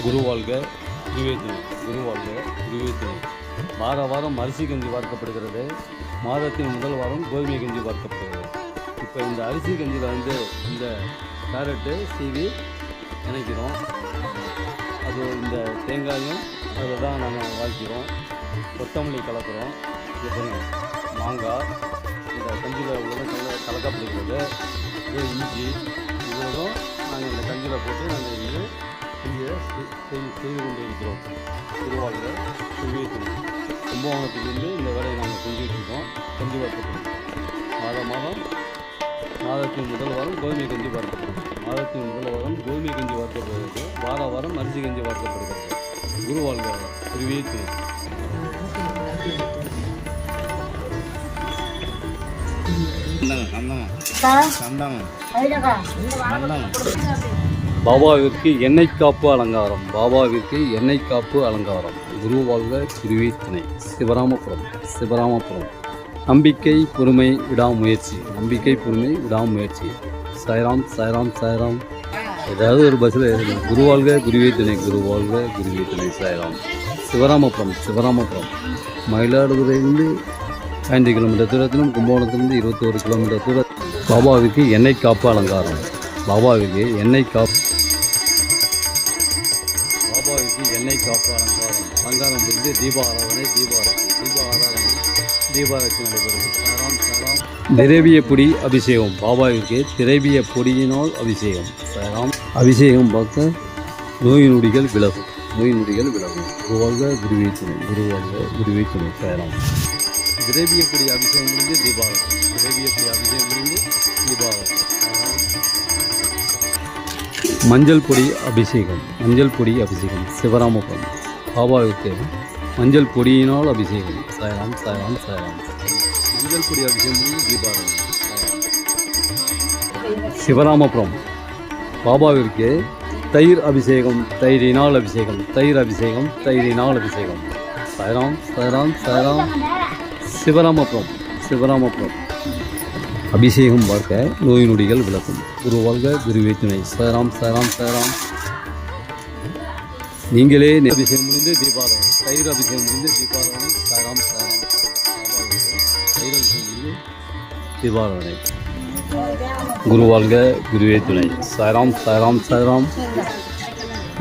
குருவாழ்க குருவே குருவாழ்க குருவே வார வாரம் அரிசி கஞ்சி வார்க்கப்படுகிறது. மாதத்தின் முதல் வாரம் கோதுமை கஞ்சி வார்க்கப்படுகிறது. இப்போ இந்த அரிசி கஞ்சியில் இந்த கேரட்டு சீவி இணைக்கிறோம். அது இந்த தேங்காயும் அதை தான் நாங்கள் வாழ்க்கிறோம். கொத்தமல்லி கலக்கிறோம். இப்போ மாங்காய் இந்த கஞ்சியில் உள்ளதை கலக்கப்படுகிறது. இது இஞ்சி இவ்வளவும் நாங்கள் இந்த கஞ்சியில் போட்டு நாங்கள் இங்கே செய்து கொண்டு இருக்கிறோம். குருவாழ்க குருவே துணை. கும்பகோணத்திலிருந்து இந்த வேலையை நாங்கள் செஞ்சுட்ருக்கோம். கஞ்சி வார்க்கப்படும். மாதத்தின் முதல் வாரம் கோதுமை கஞ்சி வார்க்கப்படும். மாதத்தின் முதல் வாரம் கோதுமை கஞ்சி வார்க்கப்படுகிறது. வாரம் அரிசி கஞ்சி வார்க்கப்படுகிறது. குருவாழ்க குருவே துணை. பாபாவிற்கு எண்ணெய் காப்பு அலங்காரம். பாபாவிற்கு எண்ணெய் காப்பு அலங்காரம். குருவாழ்க குருவே துணை. சிவராமபுரம். நம்பிக்கை பொறுமை விடாமுயற்சி. சாய்ராம். ஏதாவது ஒரு பஸ்ஸில் குருவாழ்க குருவே துணை. சாய்ராம். சிவராமபுரம். மயிலாடுதுறையிலிருந்து 5 கிலோமீட்டர் தூரத்திலும் கும்பகோணத்திலிருந்து 21 கிலோமீட்டர் தூரத்தில் பாபாவிற்கு எண்ணெய் காப்பு அலங்காரம். பாபாவிற்கு எண்ணெய் காப்பு அலங்காரம் புரிந்து தீபாராதனை நடைபெறும். திரவிய பொடி அபிஷேகம். பாபாவிற்கு திரவிய பொடியினால் அபிஷேகம். அபிஷேகம் பார்க்க நோய் நொடிகள் விலகும். குருவாழ்க குருவே துணை. சாய்ராம். திரவிய பொடி அபிஷேகம் முடிந்து தீபாவளி. மஞ்சள் பொடி அபிஷேகம். சிவராமபுரம். பாபாவிற்கு மஞ்சள் பொடியினால் அபிஷேகம். சாய்ராம். மஞ்சள் பொடி அபிஷேகம் முடிந்து தீபாவளி. சிவராமபுரம். பாபாவிற்கு தயிர் அபிஷேகம். தயிரினால் அபிஷேகம். சாய்ராம். சிவராமபுரம். அபிஷேகம் பார்க்க நோய் நொடிகள் விளக்கும். குருவாழ்க குருவே துணை. சாய்ராம். நீங்களே அபிஷேகம் முடிந்து தீபாராதனை. தயிர் அபிஷேகம் முடிந்து தீபாராதனை. சாய்ராம். தயிர் அபிஷேகம் முடிந்து தீபாராதனை. குருவாழ்க குருவே துணை. சாய்ராம்.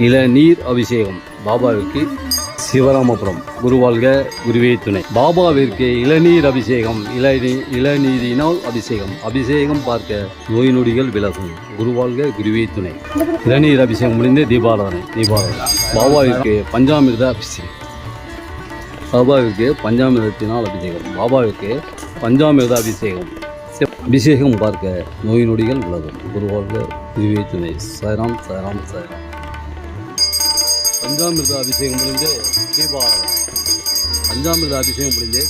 இளநீர் அபிஷேகம். பாபாவிற்கு சிவராமபுரம். குருவாழ்க குருவே துணை. பாபாவிற்கு இளநீர் அபிஷேகம். இளநீரினால் அபிஷேகம் பார்க்க நோய் நொடிகள் விலகும். குருவாழ்க குருவே துணை. இளநீர் அபிஷேகம் முடிந்து தீபாராதனை. பாபாவிற்கு பஞ்சாமிர்த அபிஷேகம். பஞ்சாமிர்தத்தினால் அபிஷேகம். பாபாவிற்கு பஞ்சாமிர்த அபிஷேகம் பார்க்க நோய் நொடிகள் விலகும். குருவாழ்க குருவே துணை. சாய்ராம். பஞ்சாமிர்த அபிஷேகம் முடிந்து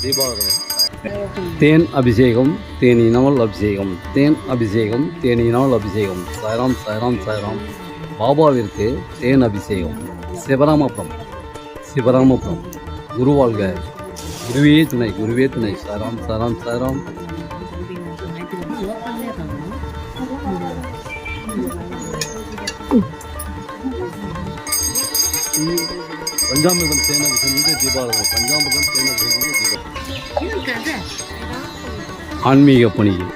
தீபாராதனை. தேன் அபிஷேகம். தேனினால் அபிஷேகம். சாய்ராம். பாபாவிற்கு தேன் அபிஷேகம். சிவராமபுரம். குருவாழ்க குருவே துணை. சாய்ராம். பஞ்சாமிர்தம் தேன் அபிஷேகம் தீபாவளி. ஆன்மீக பணியில்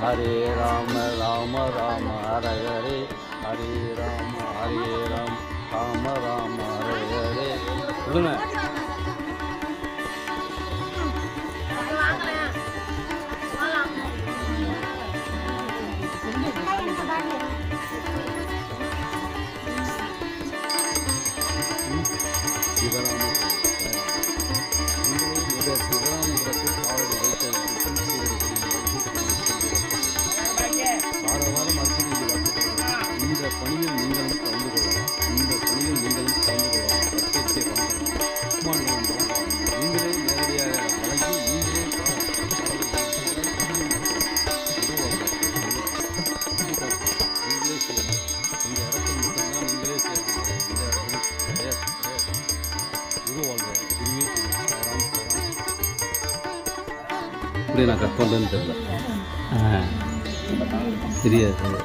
ஹரே ராம ராம ராம ஹரே ஹரே. ஹரே ராம ராம ராம ஹரே ஹரே. சொல்லுங்க. இந்த பணியில் நீங்களும் கலந்து கொள்ளலாம். எப்படி நான் கட் பண்ணுறேன்னு தெரியல. தெரியாது.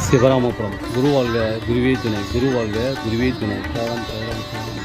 சிவராமபுரம். குருவாழ்க குருவே துணை, குருவாழ்க குருவே துணை. சாரம் சாரம் சாரம்.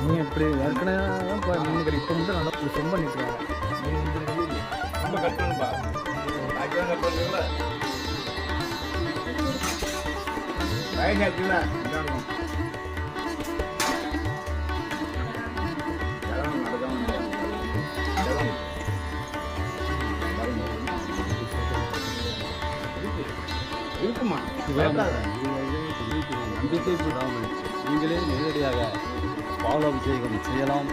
நீ எப்படி ஏற்கனவே நினைக்கிற இப்போ மட்டும் நல்லா ரொம்ப நிற்கிறாங்க. நீ ரொம்ப கட் பண்ணுப்பா. கட் பண்ணுங்களா இருக்குமா? நம்பிக்கை விடாமல் நீங்களே நேரடியாக பாலாபிஷேகம் செய்யலாம்.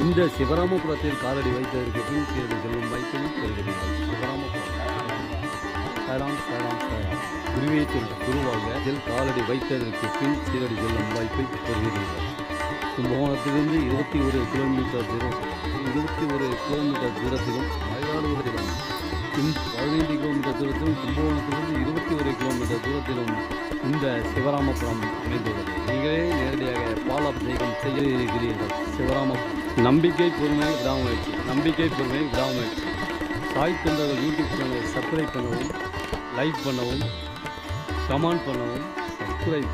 இந்த சிவராமபுரத்தில் காலடி வைத்ததற்கு பின் சீரடி செல்லும் வாய்ப்பையும் பெறுகிறீர்கள். சிவராமபுரம் சேலம் சேலம் சேலம். குருவே துணை, குருவாழ்க. இதில் காலடி வைத்ததற்கு பின் சீரடி செல்லும் வாய்ப்பை பெறுகிறீர்கள். கும்பகோணத்திலிருந்து 21 கிலோமீட்டர் தூரத்திலும் மயிலாடுதுறையிலும் 15 கிலோமீட்டர் தூரத்திலும் கும்பகோணத்திலிருந்து 21 கிலோமீட்டர் தூரத்திலும் இந்த சிவராமபுரம் அமைந்துள்ளது. நீங்களே நேரடியாக பாலாபிஷேகம் செய்ய இருக்கிறீர்கள். சிவராமபுரம். நம்பிக்கை பொறுமை விடாமுயற்சி, நம்பிக்கை பொறுமை விடாமுயற்சி. சாய் தொண்டர்கள் யூடியூப் சேனலை சப்ஸ்கிரைப் பண்ணவும், லைக் பண்ணவும், கமெண்ட் பண்ணவும், சப்ஸ்கிரைப்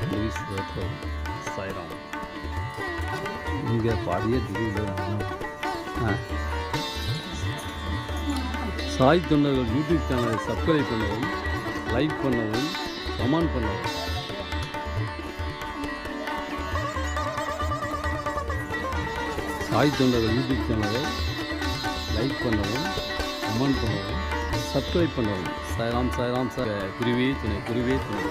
பண்ணவும். சாய்ராம். இங்கே பாடிய சாய் தொண்டர்கள் யூடியூப் சேனலை சப்ஸ்கிரைப் பண்ணவும், லைக் பண்ணவும், கமெண்ட் பண்ணவும். சாய் தொண்டர்கள் யூடியூப் சேனலை லைக் பண்ணவும், கமெண்ட் பண்ணவும், சப்ஸ்கிரைப் பண்ணவும். சாய்ராம் சாய்ராம் சார். குருவே துணை, குருவே துணை.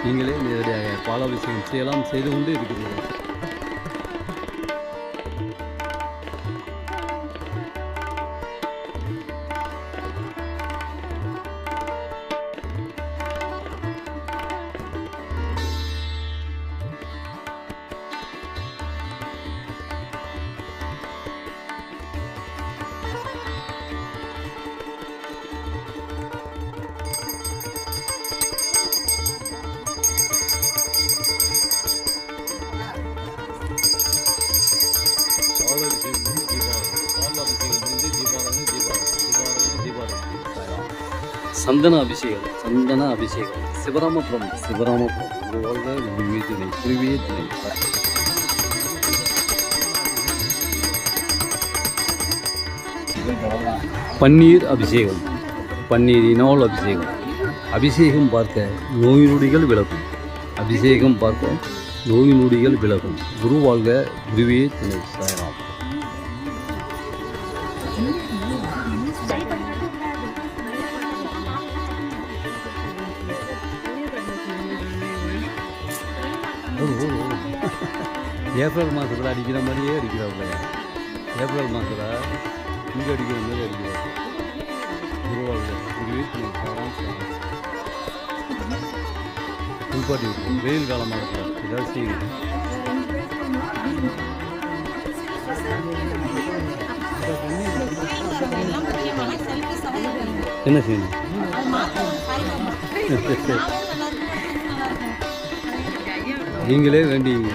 நீங்களே நேரடியாக பாலாபிஷேகம் செய்யலாம், செய்து கொண்டு இருக்கிறீர்கள். சந்தன அபிஷேகம், சந்தன அபிஷேகம். சிவராமபுரம், சிவராமபுரம். குருவே துணை, குருவே துணை. பன்னீர் அபிஷேகம், பன்னீரினால் அபிஷேகம். அபிஷேகம் பார்க்க நோய் நொடிகள் விலகும். அபிஷேகம் பார்க்க நோய் நொடிகள் விலகும். குருவாழ்க குருவே துணை. சாய்ராம். ஏப்ரல் மாதத்தில் அடிக்கிற மாதிரியே அடிக்கிறாங்க. ஏப்ரல் மாதத்தில் இங்கே அடிக்கிற மாதிரி அடிக்கிறாங்க. குருவாழ்க குருவே துணை. குளிப்பாட்டி விட்டு வெயில் காலமாக இருக்கிறார். ஏதாவது செய்யுங்க. என்ன செய்யணும்? நீங்களே வேண்டிங்க.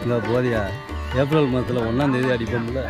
இல்லை போதியா ஏப்ரல் மாதத்தில் 1ஆம் தேதி அடிப்போம்ல.